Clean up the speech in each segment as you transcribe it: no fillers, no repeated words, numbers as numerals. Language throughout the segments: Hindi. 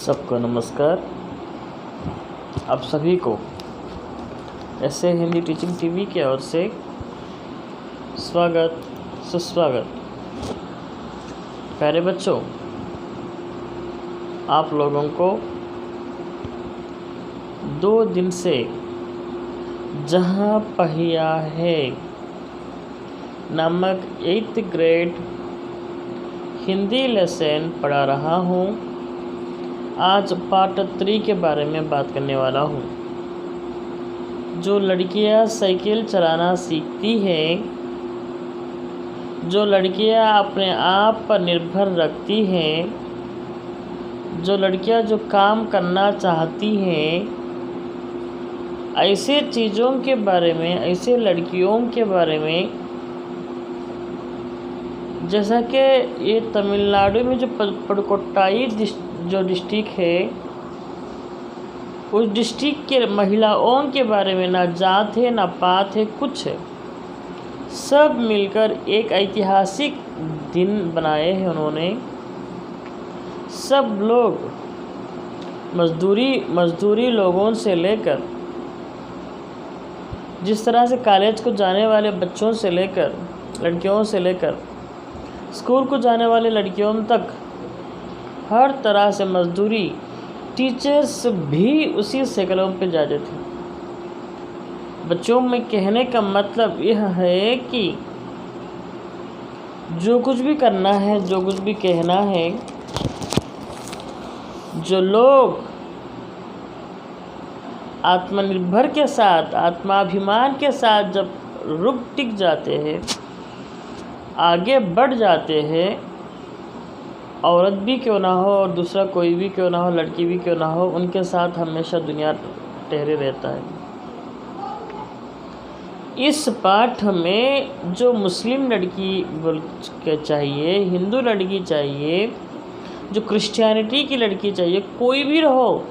सबको नमस्कार। आप सभी को ऐसे हिंदी टीचिंग टीवी की ओर से स्वागत सुस्वागत। प्यारे बच्चों, आप लोगों को 2 दिन से जहाँ पहिया है नामक 8th ग्रेड हिंदी लेसन पढ़ा रहा हूँ। आज पार्ट 3 के बारे में बात करने वाला हूँ। जो लड़कियाँ साइकिल चलाना सीखती हैं, जो लड़कियाँ अपने आप पर निर्भर रखती हैं, जो लड़कियाँ जो काम करना चाहती हैं, ऐसे चीज़ों के बारे में, ऐसे लड़कियों के बारे में, जैसा कि ये तमिलनाडु में जो पुडुकोट्टाई जो डिस्ट्रिक्ट है, उस डिस्ट्रिक्ट के महिलाओं के बारे में ना जात है ना पात है, कुछ है। सब मिलकर एक ऐतिहासिक दिन बनाए हैं उन्होंने। सब लोग मजदूरी लोगों से लेकर, जिस तरह से कॉलेज को जाने वाले बच्चों से लेकर, लड़कियों से लेकर स्कूल को जाने वाले लड़कियों तक, हर तरह से मजदूरी, टीचर्स भी उसी साइकिलों पे जाते थे। बच्चों में कहने का मतलब यह है कि जो कुछ भी करना है, जो कुछ भी कहना है, जो लोग आत्मनिर्भर के साथ, आत्माभिमान के साथ जब रुक टिक जाते हैं, आगे बढ़ जाते हैं, औरत भी क्यों ना हो और दूसरा कोई भी क्यों ना हो, लड़की भी क्यों ना हो, उनके साथ हमेशा दुनिया ठहरे रहता है। इस पाठ में जो मुस्लिम लड़की के चाहिए, हिंदू लड़की चाहिए, जो क्रिश्चियनिटी की लड़की चाहिए, कोई भी रहो,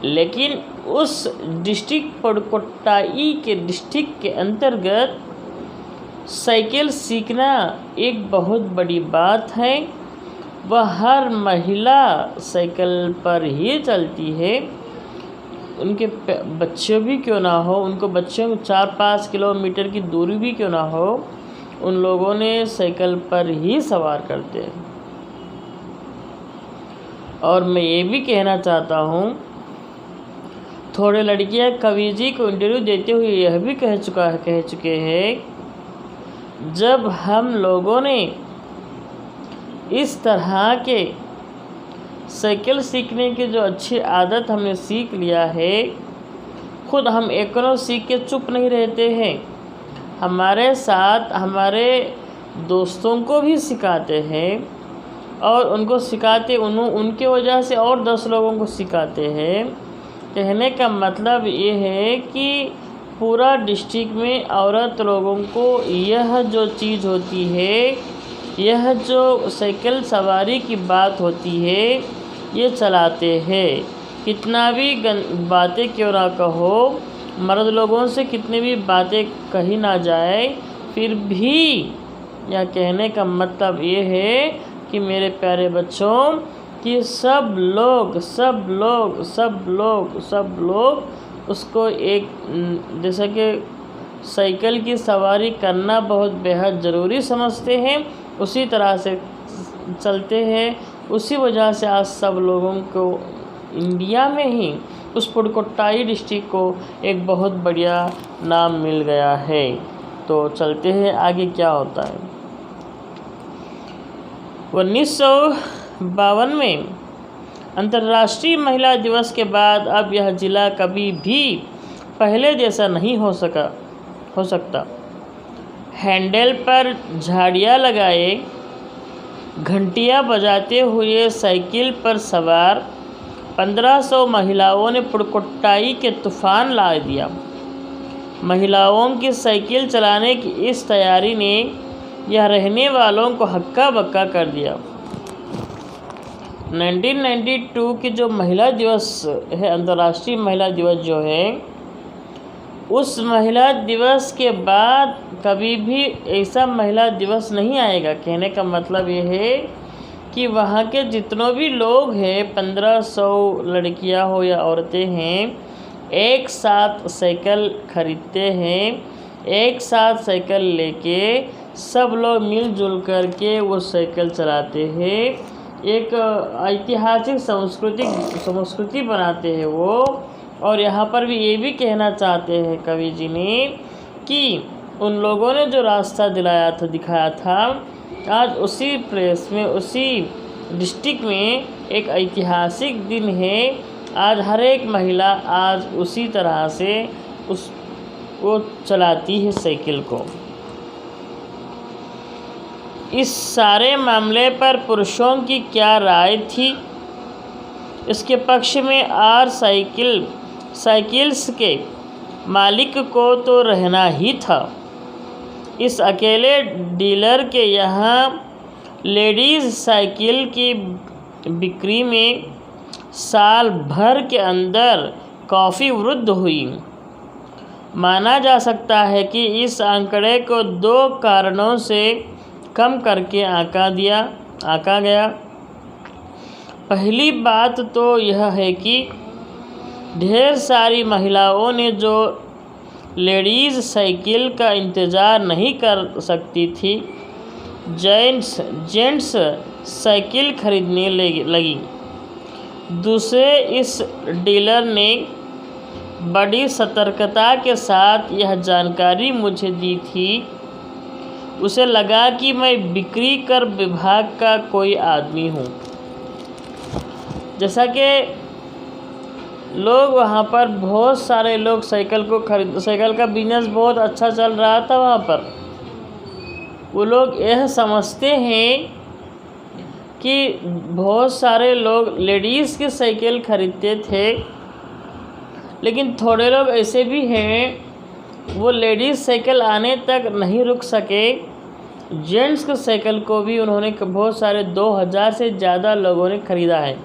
लेकिन उस डिस्ट्रिक्ट पुडुकोट्टाई के डिस्ट्रिक्ट के अंतर्गत साइकिल सीखना एक बहुत बड़ी बात है। वह हर महिला साइकिल पर ही चलती है। उनके बच्चे भी क्यों ना हो, उनको बच्चों को 4-5 किलोमीटर की दूरी भी क्यों ना हो, उन लोगों ने साइकिल पर ही सवार करते हैं। और मैं ये भी कहना चाहता हूँ, थोड़े लड़कियाँ कवि जी को इंटरव्यू देते हुए यह भी कह चुके हैं, जब हम लोगों ने इस तरह के साइकिल सीखने की जो अच्छी आदत हमने सीख लिया है, खुद हम एकरों सीख के चुप नहीं रहते हैं, हमारे साथ हमारे दोस्तों को भी सिखाते हैं और उनको सिखाते उनके वजह से और 10 लोगों को सिखाते हैं। कहने का मतलब ये है कि पूरा डिस्ट्रिक्ट में औरत लोगों को यह जो चीज़ होती है, यह जो साइकिल सवारी की बात होती है, ये चलाते हैं। कितना भी बातें क्यों ना कहो, मर्द लोगों से कितनी भी बातें कही ना जाए, फिर भी यह कहने का मतलब ये है कि मेरे प्यारे बच्चों, कि सब लोग उसको एक, जैसा कि साइकिल की सवारी करना बहुत बेहद ज़रूरी समझते हैं, उसी तरह से चलते हैं। उसी वजह से आज सब लोगों को इंडिया में ही उस पुडुकोट्टाई डिस्ट्रिक्ट को एक बहुत बढ़िया नाम मिल गया है। तो चलते हैं आगे क्या होता है। 1952 में अंतर्राष्ट्रीय महिला दिवस के बाद अब यह ज़िला कभी भी पहले जैसा नहीं हो सकता। हैंडल पर झाड़ियाँ लगाए, घंटियाँ बजाते हुए साइकिल पर सवार 1500 महिलाओं ने पुडुकोट्टाई के तूफान ला दिया। महिलाओं की साइकिल चलाने की इस तैयारी ने यह रहने वालों को हक्का बक्का कर दिया। 1992 की जो महिला दिवस है, अंतर्राष्ट्रीय महिला दिवस जो है, उस महिला दिवस के बाद कभी भी ऐसा महिला दिवस नहीं आएगा। कहने का मतलब ये है कि वहाँ के जितने भी लोग हैं, 1500 लड़कियाँ हो या औरतें हैं, एक साथ साइकिल खरीदते हैं, एक साथ साइकिल लेके सब लोग मिलजुल करके वो साइकिल चलाते हैं। एक ऐतिहासिक संस्कृति बनाते हैं वो। और यहाँ पर भी ये भी कहना चाहते हैं कवि जी ने कि उन लोगों ने जो रास्ता दिखाया था, आज उसी प्लेस में, उसी डिस्ट्रिक्ट में एक ऐतिहासिक दिन है। आज हर एक महिला आज उसी तरह से वो चलाती है साइकिल को। इस सारे मामले पर पुरुषों की क्या राय थी? इसके पक्ष में साइकिल्स के मालिक को तो रहना ही था। इस अकेले डीलर के यहाँ लेडीज़ साइकिल की बिक्री में साल भर के अंदर काफ़ी वृद्धि हुई। माना जा सकता है कि इस आंकड़े को 2 कारणों से कम करके आंका गया। पहली बात तो यह है कि ढेर सारी महिलाओं ने जो लेडीज़ साइकिल का इंतज़ार नहीं कर सकती थी, जेंट्स साइकिल खरीदने लगी। दूसरे, इस डीलर ने बड़ी सतर्कता के साथ यह जानकारी मुझे दी थी। उसे लगा कि मैं बिक्री कर विभाग का कोई आदमी हूँ। जैसा कि लोग वहाँ पर बहुत सारे लोग साइकिल का बिजनेस बहुत अच्छा चल रहा था वहाँ पर। वो लोग यह समझते हैं कि बहुत सारे लोग लेडीज़ की साइकिल खरीदते थे, लेकिन थोड़े लोग ऐसे भी हैं वो लेडीज़ साइकिल आने तक नहीं रुक सके। जेंट्स की साइकिल को भी उन्होंने बहुत सारे 2000 से ज़्यादा लोगों ने ख़रीदा है।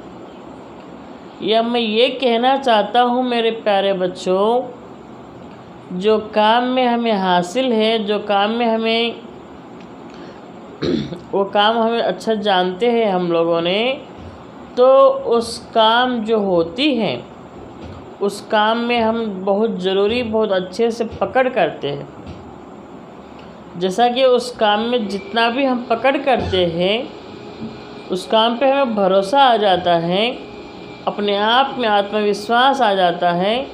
या मैं ये कहना चाहता हूँ मेरे प्यारे बच्चों, जो काम में हमें हासिल है, जो काम में हमें वो काम हमें अच्छा जानते हैं हम लोगों ने, तो उस काम जो होती है उस काम में हम बहुत ज़रूरी, बहुत अच्छे से पकड़ करते हैं। जैसा कि उस काम में जितना भी हम पकड़ करते हैं, उस काम पे हमें भरोसा आ जाता है, अपने आप में आत्मविश्वास आ जाता है।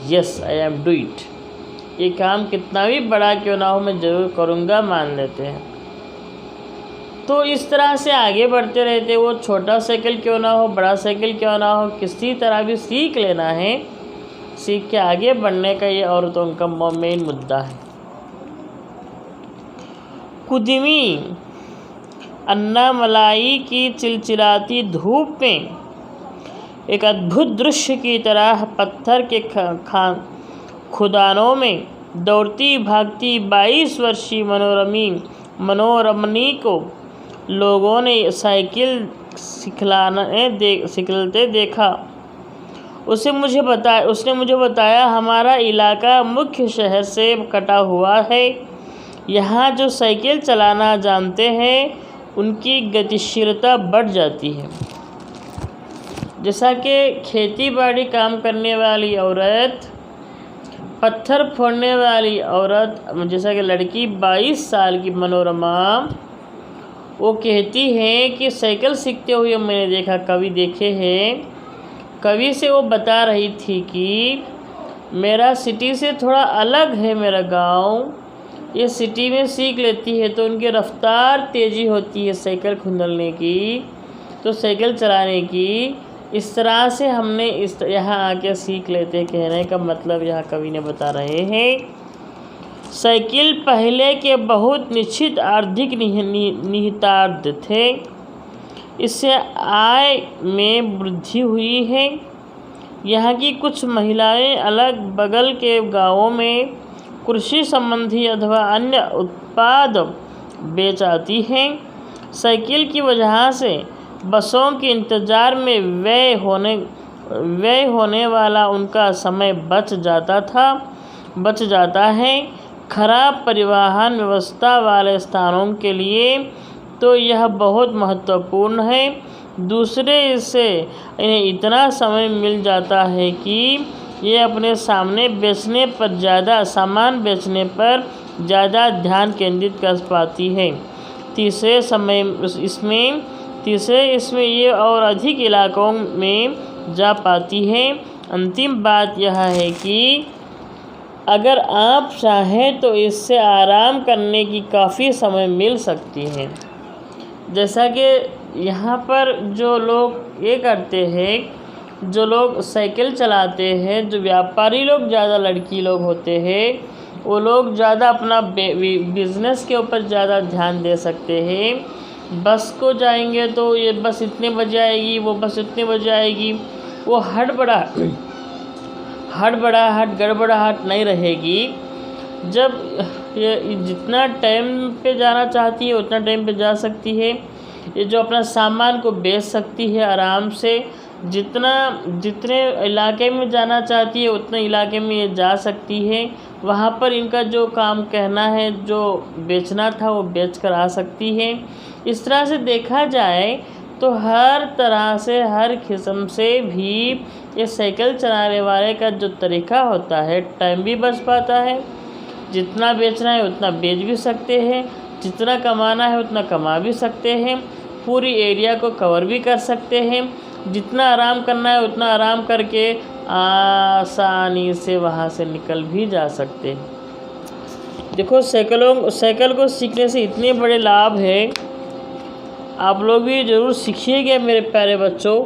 Yes, I am do it. ये काम कितना भी बड़ा क्यों ना हो, मैं ज़रूर करूँगा, मान लेते हैं। तो इस तरह से आगे बढ़ते रहते। वो छोटा साइकिल क्यों ना हो, बड़ा साइकिल क्यों ना हो, किसी तरह भी सीख लेना है। सीख के आगे बढ़ने का ये औरतों का मेन मुद्दा है। कुदमी अन्नामलाई की चिलचिलाती धूप में एक अद्भुत दृश्य की तरह पत्थर के खुदानों में दौड़ती भागती 22 वर्षीय मनोरमनी को लोगों ने साइकिल सिखलाते देखा। उसने मुझे बताया, हमारा इलाका मुख्य शहर से कटा हुआ है। यहाँ जो साइकिल चलाना जानते हैं उनकी गतिशीलता बढ़ जाती है। जैसा कि खेती बाड़ी काम करने वाली औरत, पत्थर फोड़ने वाली औरत, जैसा कि लड़की 22 साल की मनोरमा, वो कहती हैं कि साइकिल सीखते हुए मैंने देखा, कवि देखे हैं। कवि से वो बता रही थी कि मेरा सिटी से थोड़ा अलग है मेरा गांव। ये सिटी में सीख लेती है तो उनकी रफ्तार तेज़ी होती है साइकिल खुंदलने की, तो साइकिल चलाने की। इस तरह से हमने यहाँ आके सीख लेते, कहने का मतलब यहाँ कवि ने बता रहे हैं। साइकिल पहले के बहुत निश्चित आर्थिक निहितार्थ थे। इससे आय में वृद्धि हुई है। यहाँ की कुछ महिलाएं अलग बगल के गांवों में कृषि संबंधी अथवा अन्य उत्पाद बेच आती हैं। साइकिल की वजह से बसों के इंतज़ार में व्यय होने वाला उनका समय बच जाता है। खराब परिवहन व्यवस्था वाले स्थानों के लिए तो यह बहुत महत्वपूर्ण है। दूसरे इससे इन्हें इतना समय मिल जाता है कि ये अपने सामान बेचने पर ज़्यादा ध्यान केंद्रित कर पाती है। तीसरे इसमें ये और अधिक इलाकों में जा पाती है। अंतिम बात यह है कि अगर आप चाहें तो इससे आराम करने की काफ़ी समय मिल सकती है। जैसा कि यहाँ पर जो लोग ये करते हैं, जो लोग साइकिल चलाते हैं, जो व्यापारी लोग ज़्यादा लड़की लोग होते हैं, वो लोग ज़्यादा अपना बिज़नेस के ऊपर ज़्यादा ध्यान दे सकते हैं। बस को जाएंगे तो ये बस इतने बजे आएगी, वो बस इतने बजे आएगी, वो गड़बड़ाहट नहीं रहेगी। जब ये जितना टाइम पे जाना चाहती है उतना टाइम पे जा सकती है। ये जो अपना सामान को बेच सकती है आराम से, जितने इलाके में जाना चाहती है उतने इलाके में ये जा सकती है। वहाँ पर इनका जो काम कहना है, जो बेचना था, वो बेच कर आ सकती है। इस तरह से देखा जाए तो हर तरह से, हर किस्म से भी ये साइकिल चलाने वाले का जो तरीका होता है, टाइम भी बच पाता है। जितना बेचना है उतना बेच भी सकते हैं, जितना कमाना है उतना कमा भी सकते हैं, पूरी एरिया को कवर भी कर सकते हैं। जितना आराम करना है उतना आराम करके आसानी से वहाँ से निकल भी जा सकते हैं। देखो, साइकिल को सीखने से इतने बड़े लाभ हैं, आप लोग भी ज़रूर सीखिएगा मेरे प्यारे बच्चों।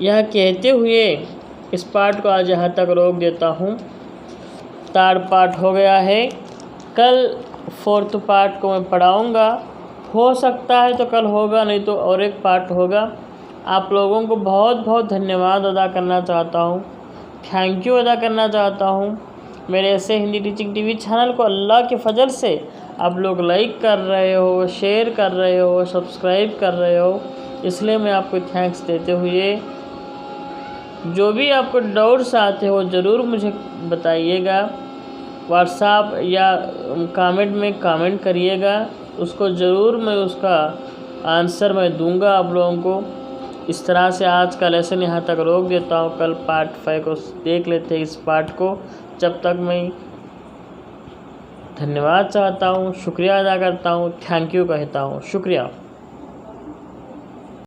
यह कहते हुए इस पाठ को आज यहाँ तक रोक देता हूँ। 3rd पार्ट हो गया है, कल 4th पार्ट को मैं पढ़ाऊँगा। हो सकता है तो कल होगा, नहीं तो और एक पार्ट होगा। आप लोगों को बहुत बहुत धन्यवाद अदा करना चाहता हूँ, थैंक यू अदा करना चाहता हूँ। मेरे ऐसे हिंदी टीचिंग टीवी चैनल को अल्लाह के फजल से आप लोग लाइक कर रहे हो, शेयर कर रहे हो, सब्सक्राइब कर रहे हो, इसलिए मैं आपको थैंक्स देते हुए, जो भी आपको डाउट्स आते हो ज़रूर मुझे बताइएगा। व्हाट्सएप या कमेंट में कमेंट करिएगा, उसको ज़रूर मैं उसका आंसर मैं दूंगा आप लोगों को। इस तरह से आज का लेसन यहाँ तक रोक देता हूँ। कल पार्ट 5 को देख लेते हैं, इस पार्ट को। जब तक मैं धन्यवाद चाहता हूँ, शुक्रिया अदा करता हूँ, थैंक यू कहता हूँ। शुक्रिया।